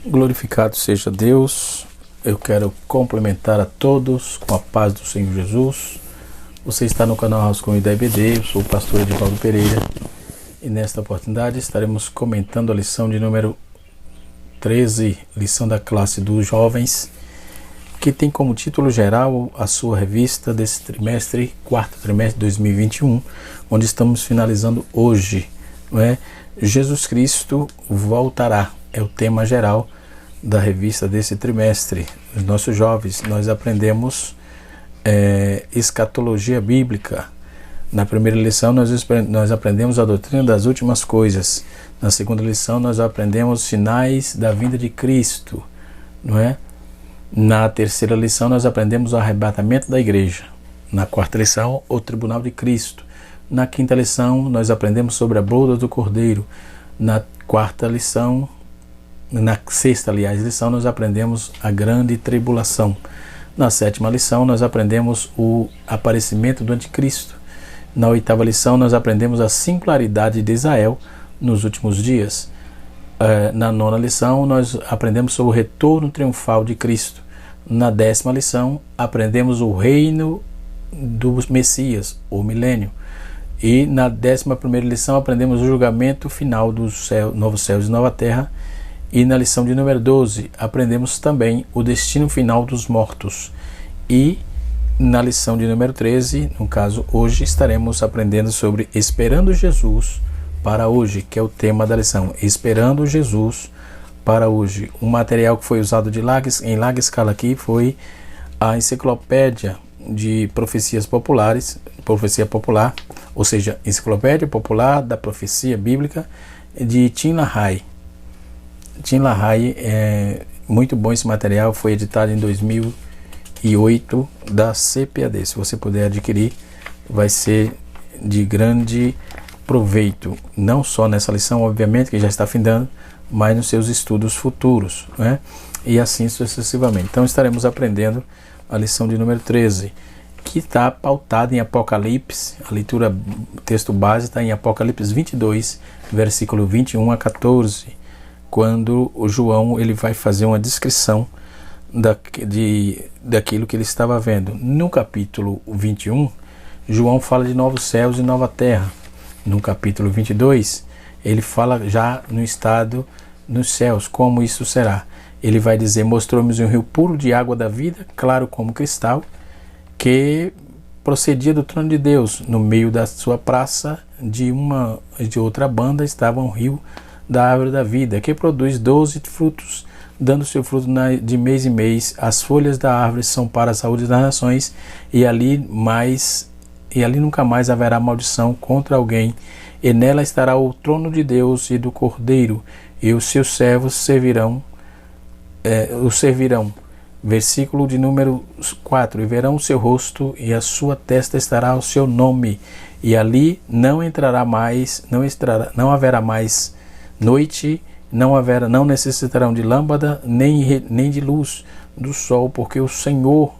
Glorificado seja Deus. Eu quero complementar a todos com a paz do Senhor Jesus. Você está no canal House com IBD, eu sou o pastor Edivaldo Pereira e nesta oportunidade estaremos comentando a lição de número 13, lição da classe dos jovens, que tem como título geral a sua revista desse trimestre, quarto trimestre de 2021, onde estamos finalizando hoje, não é? Jesus Cristo voltará, é o tema geral da revista desse trimestre. Os nossos jovens, nós aprendemos escatologia bíblica. Na primeira lição nós aprendemos a doutrina das últimas coisas. Na segunda lição nós aprendemos sinais da vinda de Cristo, não é? Na terceira lição nós aprendemos o arrebatamento da igreja. Na quarta lição, o tribunal de Cristo. Na quinta lição nós aprendemos sobre a boda do Cordeiro. Na sexta lição nós aprendemos a grande tribulação. Na sétima lição nós aprendemos o aparecimento do anticristo. Na oitava lição nós aprendemos a singularidade de Israel nos últimos dias. Na nona lição nós aprendemos sobre o retorno triunfal de Cristo. Na décima lição aprendemos o reino do Messias, o milênio. E na 11ª lição aprendemos o julgamento final do novo céu e nova terra. E na lição de número 12 aprendemos também o destino final dos mortos. E na lição de número 13, no caso hoje, estaremos aprendendo sobre Esperando Jesus para hoje, que é o tema da lição. Esperando Jesus para hoje. Um material que foi usado em larga escala aqui foi a enciclopédia de profecias populares, profecia popular, ou seja, enciclopédia popular da profecia bíblica de Tim LaHaye. Tim LaHaye, é muito bom esse material, foi editado em 2008 da CPAD. Se você puder adquirir, vai ser de grande proveito, não só nessa lição, obviamente, que já está findando, mas nos seus estudos futuros, né? E assim sucessivamente. Então estaremos aprendendo a lição de número 13, que está pautada em Apocalipse. A leitura, o texto base está em Apocalipse 22, versículo 21 a 14, quando o João ele vai fazer uma descrição daquilo que ele estava vendo. No capítulo 21, João fala de novos céus e nova terra. No capítulo 22, ele fala já no estado nos céus, como isso será. Ele vai dizer: mostrou-me um rio puro de água da vida, claro como cristal, que procedia do trono de Deus. No meio da sua praça, de outra banda, estava um rio da árvore da vida, que produz 12 frutos, dando seu fruto de mês em mês. As folhas da árvore são para a saúde das nações, e ali nunca mais haverá maldição contra alguém. E nela estará o trono de Deus e do Cordeiro, e os seus servos o servirão. Versículo de número 4: e verão o seu rosto, e a sua testa estará o seu nome, e ali não haverá mais noite, não necessitarão de lâmpada, nem de luz do sol, porque o Senhor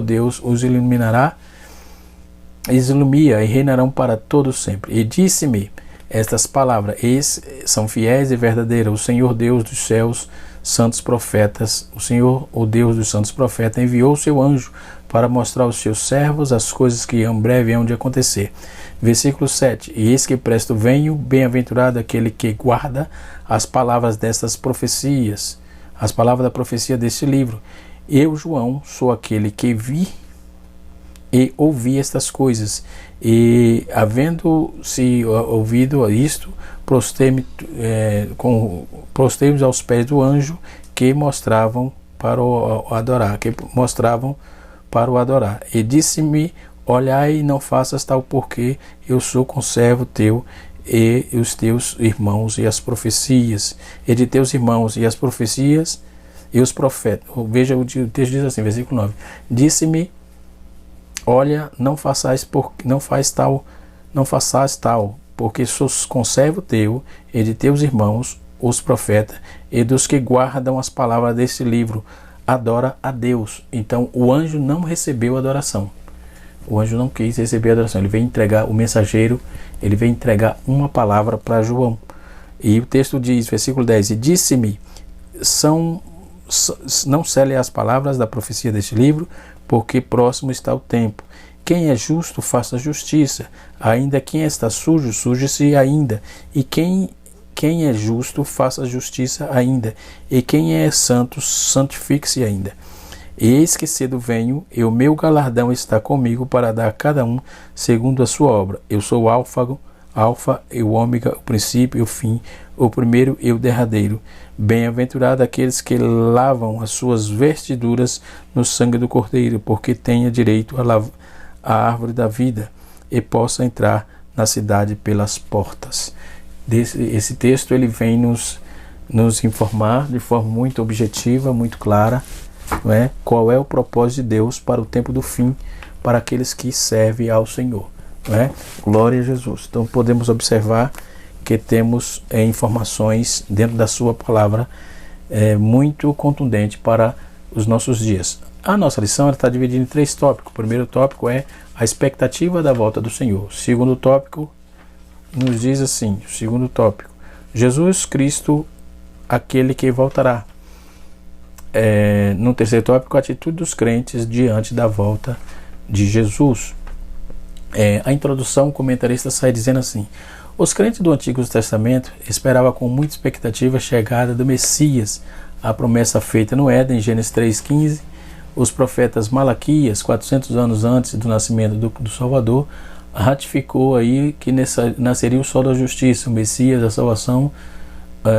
Deus os ilumina e reinarão para todo sempre. E disse-me estas palavras: eis são fiéis e verdadeiras, o Senhor Deus dos céus, santos profetas, o Senhor, o Deus dos santos profetas, enviou o seu anjo para mostrar aos seus servos as coisas que em breve hão de acontecer. Versículo 7: e eis que presto venho, bem-aventurado aquele que guarda as palavras destas profecias, as palavras da profecia deste livro. Eu, João, sou aquele que vi e ouvi estas coisas, e havendo-se ouvido isto, prostrei-me aos pés do anjo que mostravam para o adorar, e disse-me: olhai, não faças tal, porque eu sou conservo teu e os teus irmãos e as profecias, e de teus irmãos e as profecias e os profetas. Veja, o texto diz assim, versículo 9: disse-me: olha, não faças tal, porque sou conservo teu e de teus irmãos, os profetas, e dos que guardam as palavras desse livro. Adora a Deus. Então o anjo não recebeu adoração. O anjo não quis receber a adoração. Ele veio entregar, o mensageiro, ele veio entregar uma palavra para João. E o texto diz, versículo 10: e disse-me: não cele as palavras da profecia deste livro, porque próximo está o tempo. Quem é justo, faça justiça. Ainda quem está sujo, suje-se ainda. E quem é justo, faça justiça ainda. E quem é santo, santifique-se ainda. Eis que cedo venho, e o meu galardão está comigo para dar a cada um segundo a sua obra. Eu sou o Alfa e o Ômega, o princípio e o fim, o primeiro e o derradeiro. Bem-aventurado aqueles que lavam as suas vestiduras no sangue do Cordeiro, porque tenha direito a árvore da vida e possa entrar na cidade pelas portas. Esse texto ele vem nos informar de forma muito objetiva, muito clara, não é? Qual é o propósito de Deus para o tempo do fim, para aqueles que servem ao Senhor. Não é? Glória a Jesus. Então podemos observar que temos informações dentro da sua palavra muito contundente para os nossos dias. A nossa lição está dividida em 3 tópicos. O primeiro tópico é a expectativa da volta do Senhor. O segundo tópico nos diz assim, o segundo tópico, Jesus Cristo, aquele que voltará. No terceiro tópico, a atitude dos crentes diante da volta de Jesus. A introdução, o comentarista sai dizendo assim: os crentes do Antigo Testamento esperavam com muita expectativa a chegada do Messias, a promessa feita no Éden, Gênesis 3,15. Os profetas Malaquias, 400 anos antes do nascimento do Salvador, ratificou aí que nasceria o sol da justiça, o Messias, a salvação,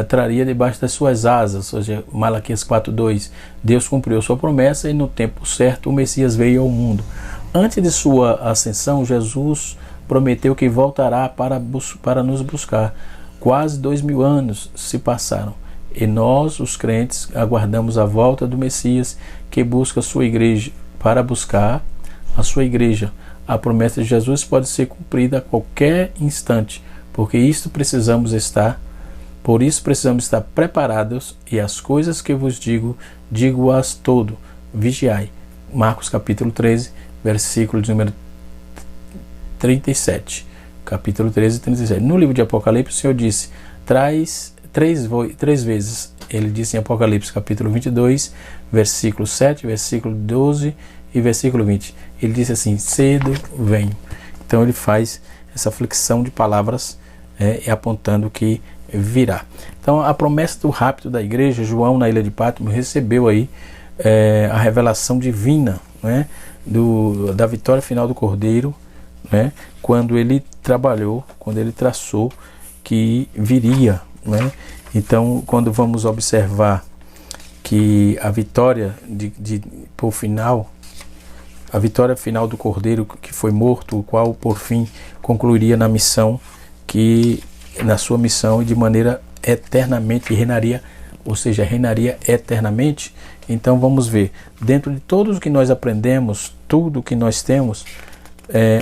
traria debaixo das suas asas, ou seja, Malaquias 4,2. Deus cumpriu sua promessa e no tempo certo o Messias veio ao mundo. Antes de sua ascensão, Jesus prometeu que voltará para nos buscar. Quase 2000 anos se passaram e nós, os crentes, aguardamos a volta do Messias que busca a sua igreja. Para buscar a sua igreja, a promessa de Jesus pode ser cumprida a qualquer instante, por isso precisamos estar preparados, e as coisas que vos digo-as todo, vigiai. Marcos capítulo 13, versículo de número 37. Capítulo 13, 37. No livro de Apocalipse, o Senhor disse, três vezes, ele disse em Apocalipse capítulo 22, versículo 7, versículo 12 e versículo 20. Ele disse assim, cedo venho. Então ele faz essa flexão de palavras apontando que virá. Então a promessa do rapto da igreja, João na ilha de Patmos recebeu aí a revelação divina, né, da vitória final do Cordeiro, né, quando ele traçou que viria, né? Então quando vamos observar que a vitória a vitória final do Cordeiro que foi morto, o qual por fim concluiria na sua missão e de maneira eternamente reinaria, ou seja, reinaria eternamente. Então vamos ver, dentro de tudo o que nós aprendemos, tudo o que nós temos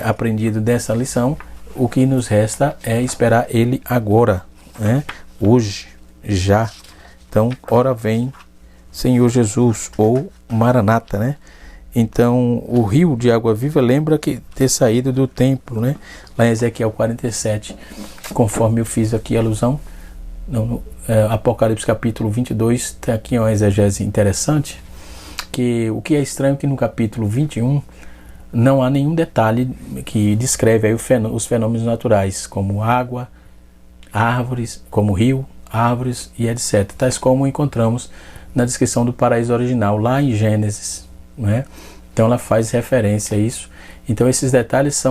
aprendido dessa lição, o que nos resta é esperar Ele agora, né? Hoje, já. Então, ora vem Senhor Jesus, ou Maranata, né? Então, o rio de água viva lembra que ter saído do templo, né? Lá em Ezequiel 47, conforme eu fiz aqui a alusão, Apocalipse capítulo 22, tem aqui uma exegese interessante, que o que é estranho é que no capítulo 21 não há nenhum detalhe que descreve aí os fenômenos naturais, como água, árvores, como rio, árvores e etc. Tais como encontramos na descrição do paraíso original, lá em Gênesis, né? Então ela faz referência a isso. Então esses detalhes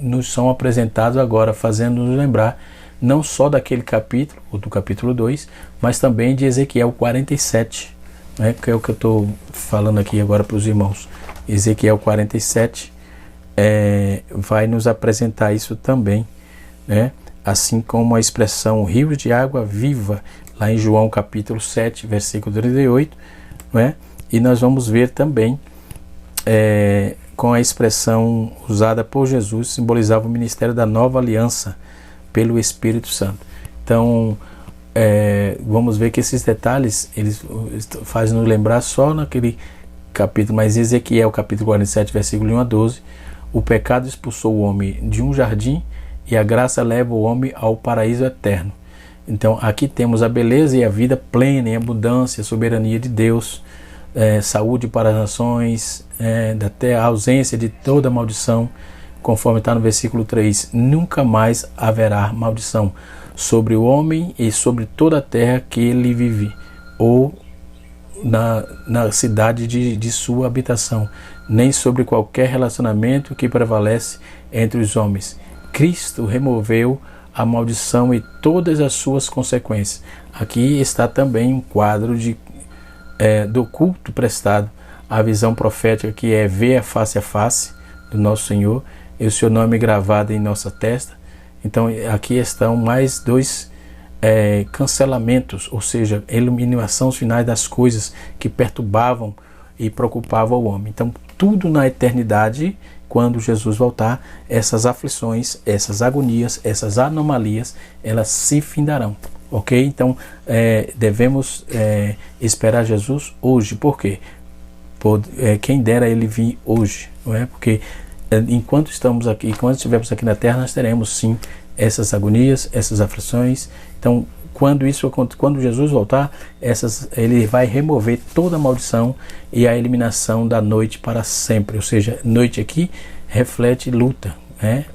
nos são apresentados agora, fazendo-nos lembrar não só daquele capítulo, ou do capítulo 2, mas também de Ezequiel 47, né? Que é o que eu estou falando aqui agora para os irmãos. Ezequiel 47 vai nos apresentar isso também, né? Assim como a expressão rios de água viva, lá em João capítulo 7, versículo 38, né? E nós vamos ver também com a expressão usada por Jesus, simbolizava o ministério da nova aliança pelo Espírito Santo. Então, vamos ver que esses detalhes, eles fazem nos lembrar só naquele capítulo, mas Ezequiel capítulo 47, versículo 1 a 12, o pecado expulsou o homem de um jardim e a graça leva o homem ao paraíso eterno. Então aqui temos a beleza e a vida plena em abundância, soberania de Deus, saúde para as nações, até a ausência de toda maldição, conforme está no versículo 3. Nunca mais haverá maldição sobre o homem e sobre toda a terra que ele vive, ou na cidade de sua habitação, nem sobre qualquer relacionamento que prevalece entre os homens. Cristo removeu a maldição e todas as suas consequências. Aqui está também um quadro do culto prestado, a visão profética, que é ver a face do nosso Senhor e o seu nome gravado em nossa testa. Então aqui estão mais 2 cancelamentos, ou seja, eliminação finais das coisas que perturbavam e preocupavam o homem. Então tudo na eternidade, quando Jesus voltar, essas aflições, essas agonias, essas anomalias, elas se findarão, ok? Então devemos esperar Jesus hoje. Por quê? Quem dera ele vir hoje, não é? Porque enquanto estamos aqui, enquanto estivermos aqui na terra, nós teremos sim essas agonias, essas aflições. Então quando Jesus voltar, ele vai remover toda a maldição e a eliminação da noite para sempre. Ou seja, noite aqui reflete luta,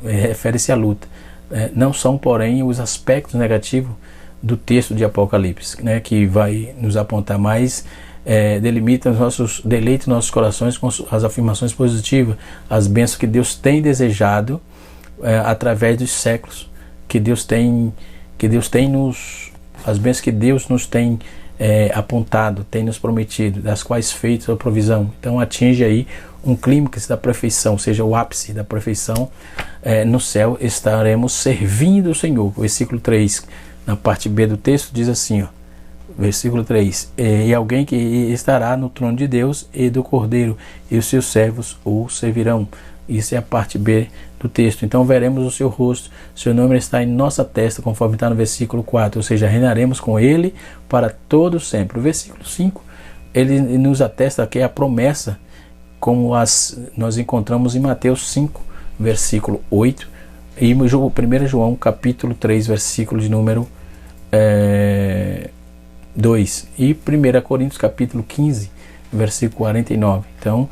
refere-se à luta. Não são, porém, os aspectos negativos do texto de Apocalipse, que vai nos apontar mais, delimita deleita nossos corações com as afirmações positivas, as bênçãos que Deus tem desejado através dos séculos, as bênçãos que Deus nos tem apontado, tem nos prometido, das quais feito a provisão. Então atinge aí um clímax da perfeição, ou seja, o ápice da perfeição. No céu estaremos servindo o Senhor. Versículo 3, na parte B do texto, diz assim, versículo 3, e alguém que estará no trono de Deus e do Cordeiro, e os seus servos o servirão. Isso é a parte B do texto. Então veremos o seu rosto, seu nome está em nossa testa, conforme está no versículo 4, ou seja, reinaremos com ele para todo sempre. O versículo 5, ele nos atesta que é a promessa, como nós encontramos em Mateus 5, versículo 8, e 1 João capítulo 3, versículo de número 2, e 1 Coríntios capítulo 15, versículo 49. Então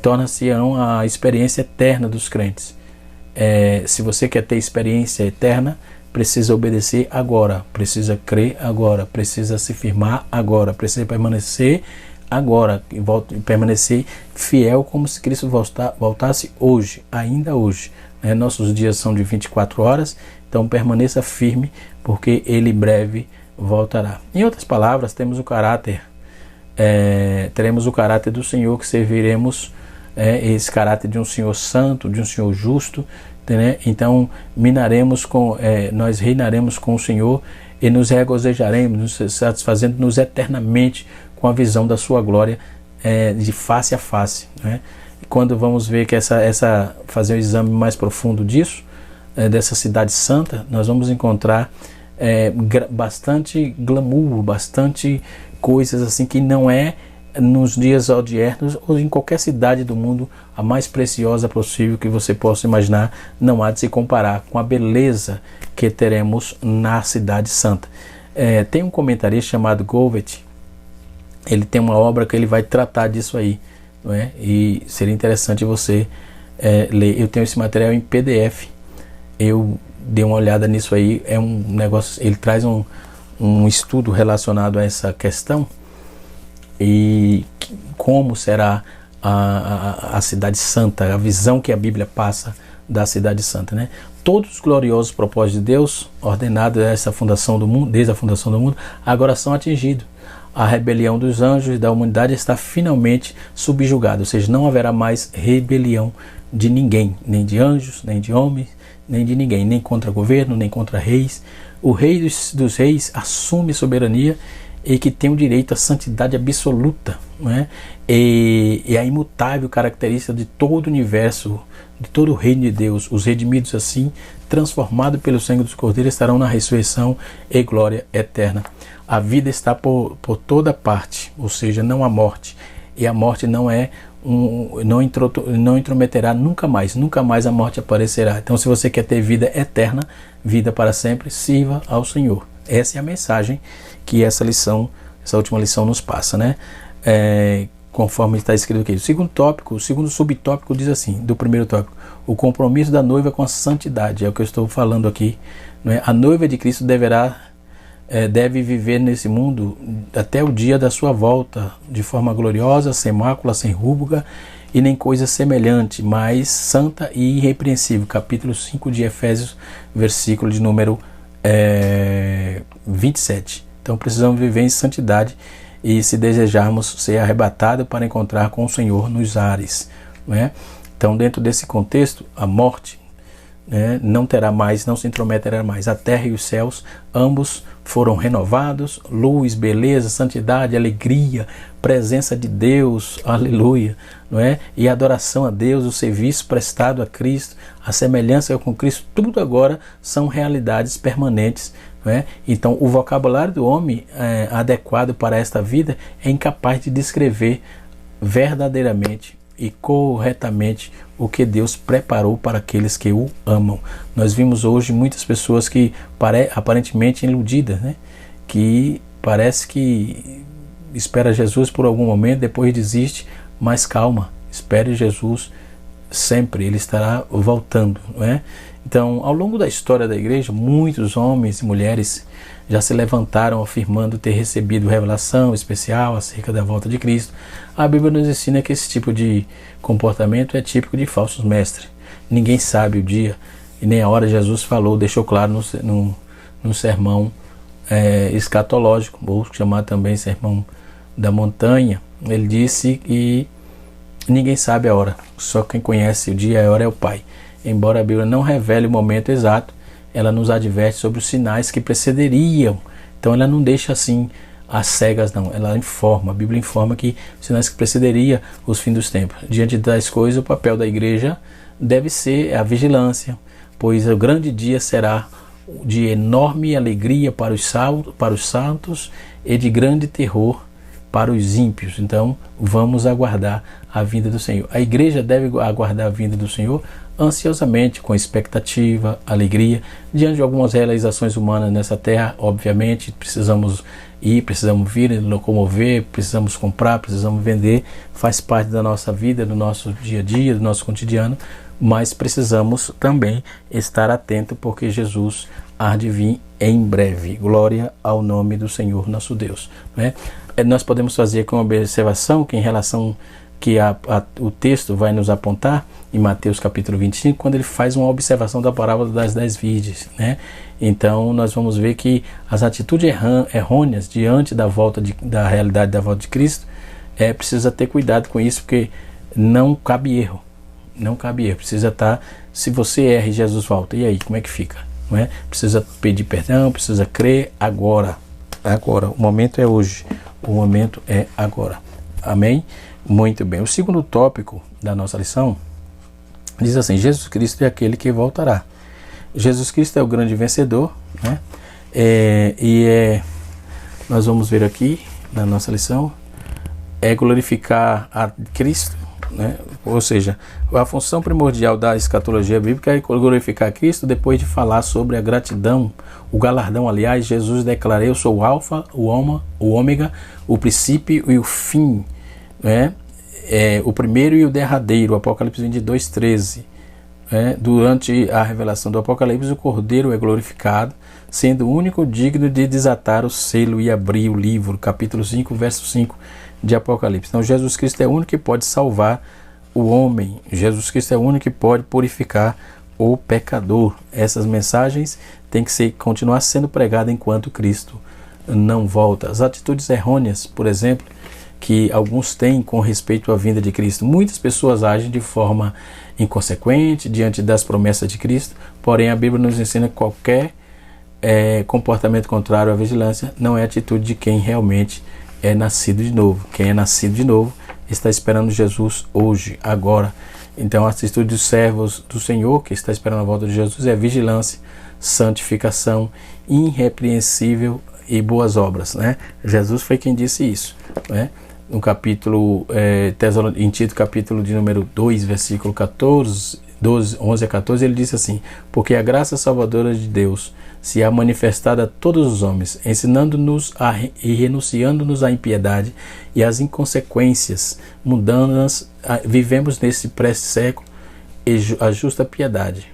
torna-se a experiência eterna dos crentes. Se você quer ter experiência eterna, precisa obedecer agora, precisa crer agora, precisa se firmar agora, precisa permanecer agora, permanecer fiel, como se Cristo voltasse hoje, ainda hoje. Nossos dias são de 24 horas, então permaneça firme, porque ele breve voltará. Em outras palavras, teremos o caráter do Senhor, que serviremos esse caráter de um Senhor santo, de um Senhor justo, então nós reinaremos com o Senhor e nos regozijaremos, nos satisfazendo-nos eternamente com a visão da sua glória de face a face. Quando vamos ver que fazer um exame mais profundo disso, dessa cidade santa, nós vamos encontrar bastante glamour, bastante coisas assim que não é nos dias odiernos ou em qualquer cidade do mundo, a mais preciosa possível que você possa imaginar, não há de se comparar com a beleza que teremos na cidade santa. Tem um comentarista chamado Govet, ele tem uma obra que ele vai tratar disso aí, não é? E seria interessante você ler. Eu tenho esse material em PDF, eu dei uma olhada nisso aí, é um negócio, ele traz um estudo relacionado a essa questão e como será a cidade santa, a visão que a Bíblia passa da cidade santa, Todos os gloriosos propósitos de Deus, ordenados desde a fundação do mundo, agora são atingidos. A rebelião dos anjos e da humanidade está finalmente subjugada, ou seja, não haverá mais rebelião de ninguém, nem de anjos, nem de homens, nem de ninguém, nem contra governo, nem contra reis. O rei dos reis assume soberania e que tem o direito à santidade absoluta, e a imutável característica de todo o universo, de todo o reino de Deus. Os redimidos assim, transformados pelo sangue dos cordeiros, estarão na ressurreição e glória eterna. A vida está por toda parte, ou seja, não há morte, e a morte não intrometerá nunca mais a morte aparecerá. Então, se você quer ter vida eterna, vida para sempre, sirva ao Senhor. Essa é a mensagem que essa última lição nos passa, né? Conforme está escrito aqui. O segundo subtópico diz assim, do primeiro tópico: o compromisso da noiva com a santidade. É o que eu estou falando aqui, não é? A noiva de Cristo deve viver nesse mundo até o dia da sua volta, de forma gloriosa, sem mácula, sem rúbrica e nem coisa semelhante, mas santa e irrepreensível. Capítulo 5 de Efésios, versículo de número 27. Então precisamos viver em santidade e, se desejarmos ser arrebatados, para encontrar com o Senhor nos ares, não é? Então, dentro desse contexto, a morte, né, não se intrometerá mais. A terra e os céus, ambos foram renovados. Luz, beleza, santidade, alegria, presença de Deus, aleluia, não é? E adoração a Deus, o serviço prestado a Cristo, a semelhança com Cristo, tudo agora são realidades permanentes, não é? Então, o vocabulário do homem adequado para esta vida é incapaz de descrever verdadeiramente e corretamente o que Deus preparou para aqueles que o amam. Nós vimos hoje muitas pessoas que aparentemente iludidas, né? Que parece que espera Jesus por algum momento, depois desiste, mas calma, espere Jesus sempre, Ele estará voltando, não é? Então, ao longo da história da igreja, muitos homens e mulheres já se levantaram afirmando ter recebido revelação especial acerca da volta de Cristo. A Bíblia nos ensina que esse tipo de comportamento é típico de falsos mestres. Ninguém sabe o dia e nem a hora. Jesus deixou claro no sermão escatológico, ou chamado também sermão da montanha. Ele disse que ninguém sabe a hora, só quem conhece o dia e a hora é o Pai. Embora a Bíblia não revele o momento exato, ela nos adverte sobre os sinais que precederiam. Então ela não deixa assim às cegas, não. Ela informa, a Bíblia informa que os sinais que precederiam os fins dos tempos. Diante das coisas, o papel da igreja deve ser a vigilância, pois o grande dia será de enorme alegria para os santos e de grande terror para os ímpios. Então vamos aguardar a vinda do Senhor. A igreja deve aguardar a vinda do Senhor ansiosamente, com expectativa, alegria, diante de algumas realizações humanas nessa terra. Obviamente precisamos vir, locomover, precisamos comprar, precisamos vender, faz parte da nossa vida, do nosso dia a dia, do nosso cotidiano, mas precisamos também estar atento, porque Jesus há de vir em breve. Glória ao nome do Senhor nosso Deus, né? Nós podemos fazer aqui uma observação que, em relação que o texto vai nos apontar em Mateus capítulo 25, quando ele faz uma observação da parábola das 10 virgens, né? Então nós vamos ver que as atitudes errôneas diante da realidade da volta de Cristo, precisa ter cuidado com isso, porque não cabe erro, precisa estar, se você erra e Jesus volta, e aí, como é que fica? Não é? Precisa pedir perdão, precisa crer agora, o momento é hoje, o momento é agora, amém? Muito bem, o segundo tópico da nossa lição diz assim: Jesus Cristo é aquele que voltará. Jesus Cristo é o grande vencedor, né? Nós vamos ver aqui na nossa lição, glorificar a Cristo, né? Ou seja, a função primordial da escatologia bíblica é glorificar a Cristo, depois de falar sobre a gratidão, o galardão. Aliás, Jesus declarou: eu sou o alfa, o ômega, o princípio e o fim, né? O primeiro e o derradeiro. Apocalipse 22:13. Durante a revelação do Apocalipse, o Cordeiro é glorificado, sendo o único digno de desatar o selo e abrir o livro. Capítulo 5, verso 5 de Apocalipse. Então Jesus Cristo é o único que pode salvar o homem. Jesus Cristo é o único que pode purificar o pecador. Essas mensagens têm que continuar sendo pregadas enquanto Cristo não volta. As atitudes errôneas, por exemplo, que alguns têm com respeito à vinda de Cristo. Muitas pessoas agem de forma inconsequente diante das promessas de Cristo, porém a Bíblia nos ensina que qualquer comportamento contrário à vigilância não é atitude de quem realmente é nascido de novo. Quem é nascido de novo está esperando Jesus hoje, agora. Então a atitude dos servos do Senhor, que está esperando a volta de Jesus, é vigilância, santificação, irrepreensível e boas obras, né? Jesus foi quem disse isso, né? No capítulo, em Tito, capítulo de número 2, versículo 14, 12, 11 a 14, ele diz assim: porque a graça salvadora de Deus se há manifestada a todos os homens, ensinando-nos e renunciando-nos à impiedade e às inconsequências mundanas, vivemos nesse pré-século a justa piedade,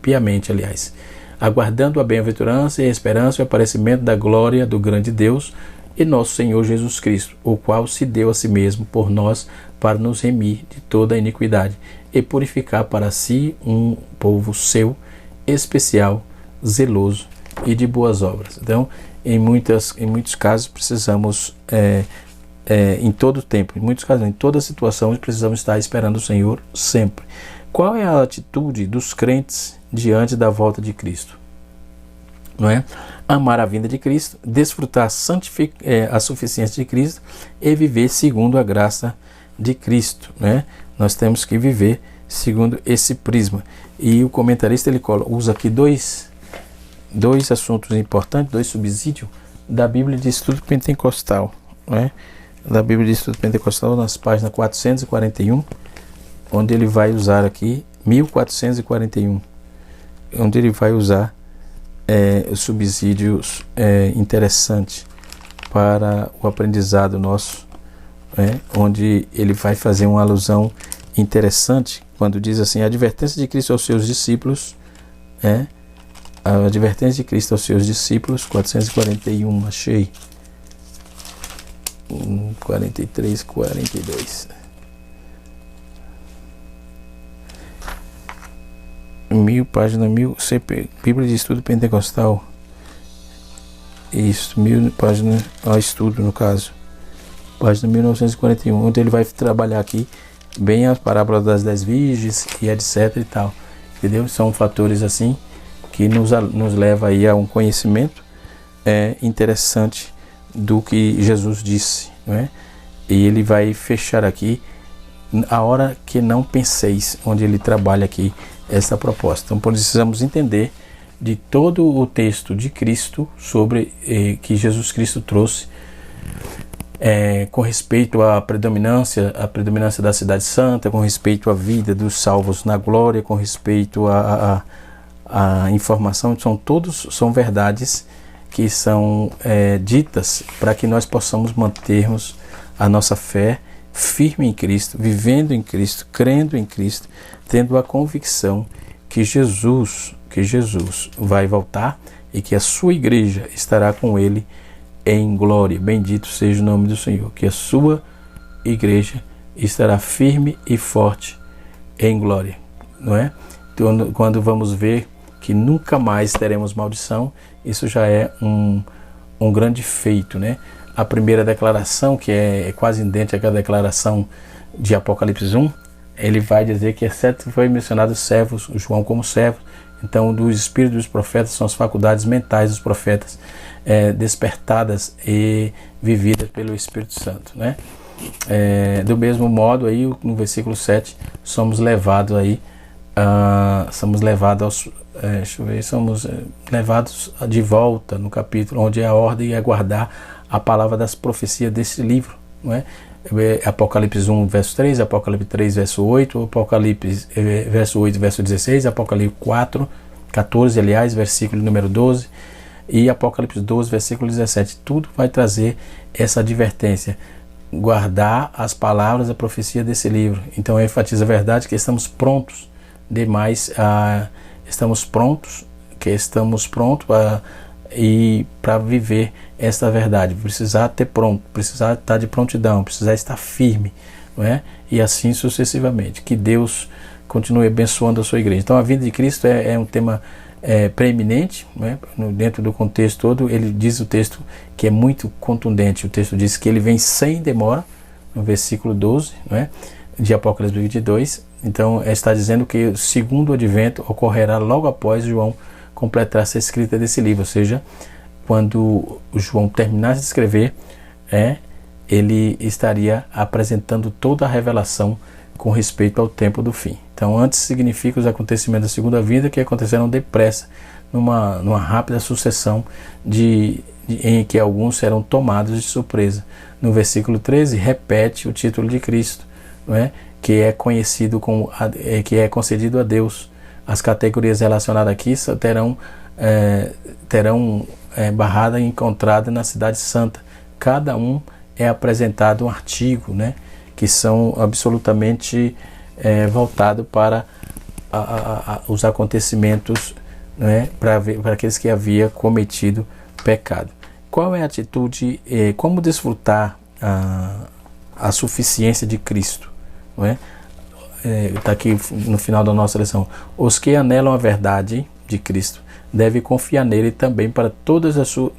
piamente, aliás, aguardando a bem-aventurança e a esperança e o aparecimento da glória do grande Deus e nosso Senhor Jesus Cristo, o qual se deu a si mesmo por nós para nos remir de toda a iniquidade e purificar para si um povo seu, especial, zeloso e de boas obras. Então, em muitos casos, precisamos, em todo tempo, em muitos casos, em toda situação, precisamos estar esperando o Senhor sempre. Qual é a atitude dos crentes diante da volta de Cristo? Não é? Amar a vinda de Cristo, desfrutar a suficiência de Cristo e viver segundo a graça de Cristo, né? Nós temos que viver segundo esse prisma. E o comentarista ele usa aqui dois assuntos importantes, dois subsídios da Bíblia de Estudo Pentecostal, né? Da Bíblia de Estudo Pentecostal, nas páginas 441, onde ele vai usar aqui 1441, onde ele vai usar subsídios interessantes para o aprendizado nosso, onde ele vai fazer uma alusão interessante quando diz assim: a advertência de Cristo aos seus discípulos, a advertência de Cristo aos seus discípulos, 441, achei, 43, 42. Página 1000, Bíblia de Estudo Pentecostal. Isso, 1000 página, estudo no caso. Página 1941, onde ele vai trabalhar aqui bem as parábolas das 10 virgens e etc e tal. Entendeu? São fatores assim que nos leva aí a um conhecimento interessante do que Jesus disse, não é? E ele vai fechar aqui a hora que não penseis, onde ele trabalha aqui essa proposta. Então precisamos entender de todo o texto de Cristo sobre que Jesus Cristo trouxe com respeito à predominância da cidade santa, com respeito à vida dos salvos na glória, com respeito à informação. São verdades que são ditas para que nós possamos mantermos a nossa fé firme em Cristo, vivendo em Cristo, crendo em Cristo, tendo a convicção que Jesus vai voltar e que a sua igreja estará com ele em glória. Bendito seja o nome do Senhor, que a sua igreja estará firme e forte em glória, não é? Então, quando vamos ver que nunca mais teremos maldição, isso já é um grande feito, né? A primeira declaração, que é quase idêntica à declaração de Apocalipse 1, ele vai dizer que exceto foi mencionado servos, João como servo. Então, dos espíritos dos profetas são as faculdades mentais dos profetas despertadas e vividas pelo Espírito Santo, né? Do mesmo modo, aí no versículo 7, somos levados de volta no capítulo, onde é a ordem é guardar a palavra das profecias desse livro, não é? Apocalipse 1, verso 3, Apocalipse 3, verso 8, Apocalipse verso 8, verso 16, Apocalipse 4, 14, aliás, versículo número 12, e Apocalipse 12, versículo 17. Tudo vai trazer essa advertência: guardar as palavras da profecia desse livro. Então enfatiza a verdade que estamos prontos demais, estamos prontos para viver esta verdade. Precisar estar de prontidão, precisar estar firme, não é? E assim sucessivamente. Que Deus continue abençoando a sua igreja. Então a vinda de Cristo é um tema preeminente, não é? Dentro do contexto todo. Ele diz, o texto, que é muito contundente. O texto diz que ele vem sem demora, no versículo 12, não é? De Apocalipse 22. Então está dizendo que o segundo advento ocorrerá logo após João completar essa escrita desse livro, ou seja, quando João terminasse de escrever, ele estaria apresentando toda a revelação com respeito ao tempo do fim. Então, antes significa os acontecimentos da segunda vinda, que acontecerão depressa, numa rápida sucessão em que alguns serão tomados de surpresa. No versículo 13, repete o título de Cristo, não é? que é conhecido como que é concedido a Deus. As categorias relacionadas aqui terão barrada encontrada na cidade santa. Cada um é apresentado um artigo, né, que são absolutamente voltados para os acontecimentos, né, para aqueles que haviam cometido pecado. Qual é a atitude, como desfrutar a suficiência de Cristo? Não é? Está aqui no final da nossa lição. Os que anelam a verdade de Cristo devem confiar nele também para todas as suas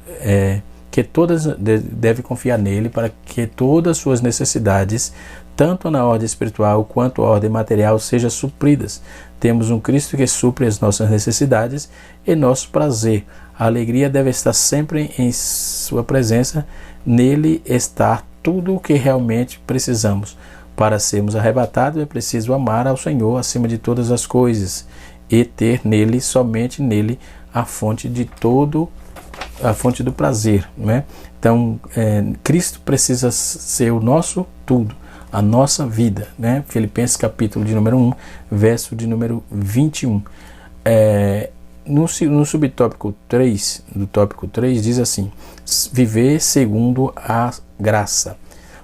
deve confiar nele para que todas as suas necessidades, tanto na ordem espiritual quanto na ordem material, sejam supridas. Temos um Cristo que supre as nossas necessidades e nosso prazer. A alegria deve estar sempre em sua presença. Nele está tudo o que realmente precisamos. Para sermos arrebatados é preciso amar ao Senhor acima de todas as coisas e ter nele, somente nele, a fonte do prazer, não é? Então, Cristo precisa ser o nosso tudo, a nossa vida, né? Filipenses capítulo de número 1, verso de número 21. No subtópico 3, do tópico 3, diz assim: viver segundo a graça.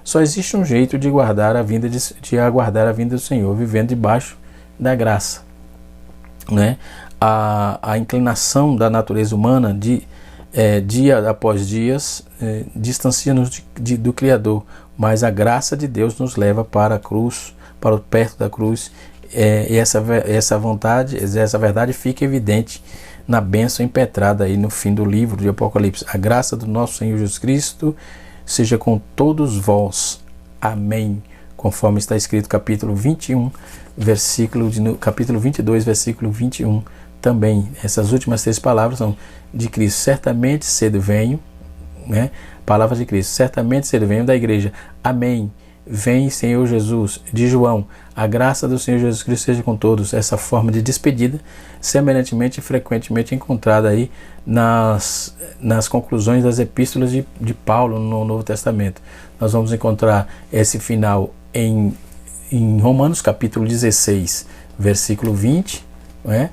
Só existe um jeito de aguardar a vinda do Senhor, vivendo debaixo da graça, né? A inclinação da natureza humana dia após dia distancia-nos do Criador, mas a graça de Deus nos leva para a cruz, para perto da cruz, e essa verdade fica evidente na bênção impetrada aí no fim do livro de Apocalipse. A graça do nosso Senhor Jesus Cristo seja com todos vós. Amém. Conforme está escrito capítulo 21, capítulo 22, versículo 21. Também, essas últimas 3 palavras são de Cristo. Certamente cedo venho, né? Palavra de Cristo. Certamente cedo venho da igreja. Amém. Vem, Senhor Jesus. De João. A graça do Senhor Jesus Cristo seja com todos. Essa forma de despedida, semelhantemente e frequentemente encontrada aí nas conclusões das epístolas de Paulo no Novo Testamento. Nós vamos encontrar esse final em Romanos capítulo 16, versículo 20, né?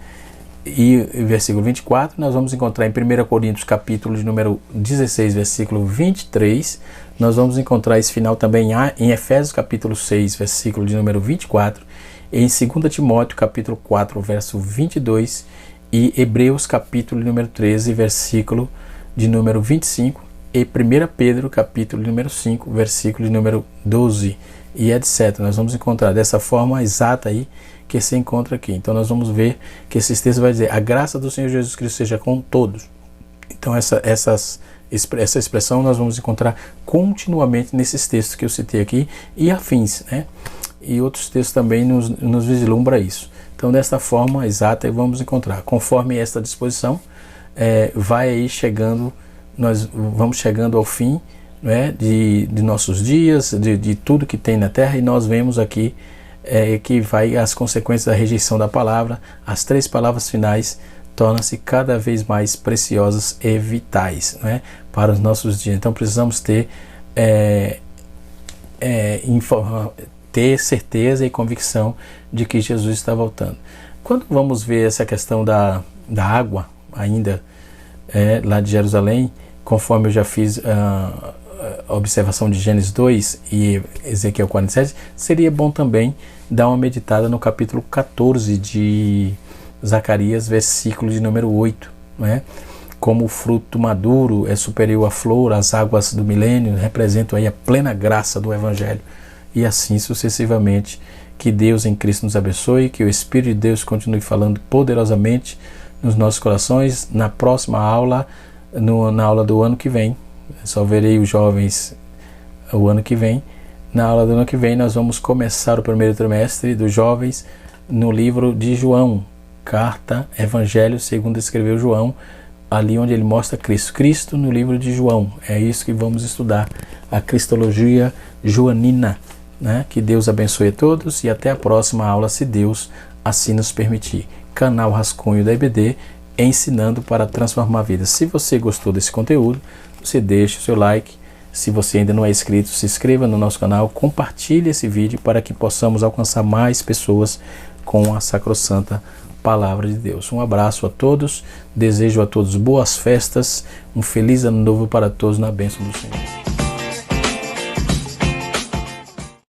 E versículo 24, nós vamos encontrar em 1 Coríntios capítulo de número 16, versículo 23, nós vamos encontrar esse final também em Efésios capítulo 6, versículo de número 24, e em 2 Timóteo capítulo 4, verso 22, e Hebreus capítulo de número 13, versículo de número 25, e 1 Pedro capítulo de número 5, versículo de número 12, e etc. Nós vamos encontrar dessa forma exata aí que se encontra aqui. Então nós vamos ver que esse texto vai dizer: a graça do Senhor Jesus Cristo seja com todos. Então essa expressão nós vamos encontrar continuamente nesses textos que eu citei aqui e afins, né? E outros textos também nos vislumbra isso. Então desta forma exata vamos encontrar. Conforme esta disposição vai aí chegando, nós vamos chegando ao fim, né, de nossos dias, de tudo que tem na terra, e nós vemos aqui que vai as consequências da rejeição da palavra. As 3 palavras finais tornam-se cada vez mais preciosas e vitais, né, para os nossos dias. Então precisamos ter certeza e convicção de que Jesus está voltando. Quando vamos ver essa questão da água ainda lá de Jerusalém, conforme eu já fiz a observação de Gênesis 2 e Ezequiel 47, seria bom também dar uma meditada no capítulo 14 de Zacarias, versículo de número 8, né? Como o fruto maduro é superior à flor, as águas do milênio representam aí a plena graça do Evangelho, e assim sucessivamente. Que Deus em Cristo nos abençoe, que o Espírito de Deus continue falando poderosamente nos nossos corações. Na próxima aula, na aula do ano que vem, só verei os jovens o ano que vem. Na aula do ano que vem nós vamos começar o primeiro trimestre dos jovens no livro de João, carta, Evangelho segundo escreveu João, ali onde ele mostra Cristo. Cristo no livro de João, é isso que vamos estudar, a Cristologia joanina, né? Que Deus abençoe a todos e até a próxima aula, se Deus assim nos permitir. Canal Rascunho da EBD, ensinando para transformar vidas. Se você gostou desse conteúdo, você deixa o seu like, Se você ainda não é inscrito, se inscreva no nosso canal, compartilhe esse vídeo para que possamos alcançar mais pessoas com a sacrossanta Palavra de Deus. Um abraço a todos, desejo a todos boas festas, um feliz ano novo para todos na bênção do Senhor.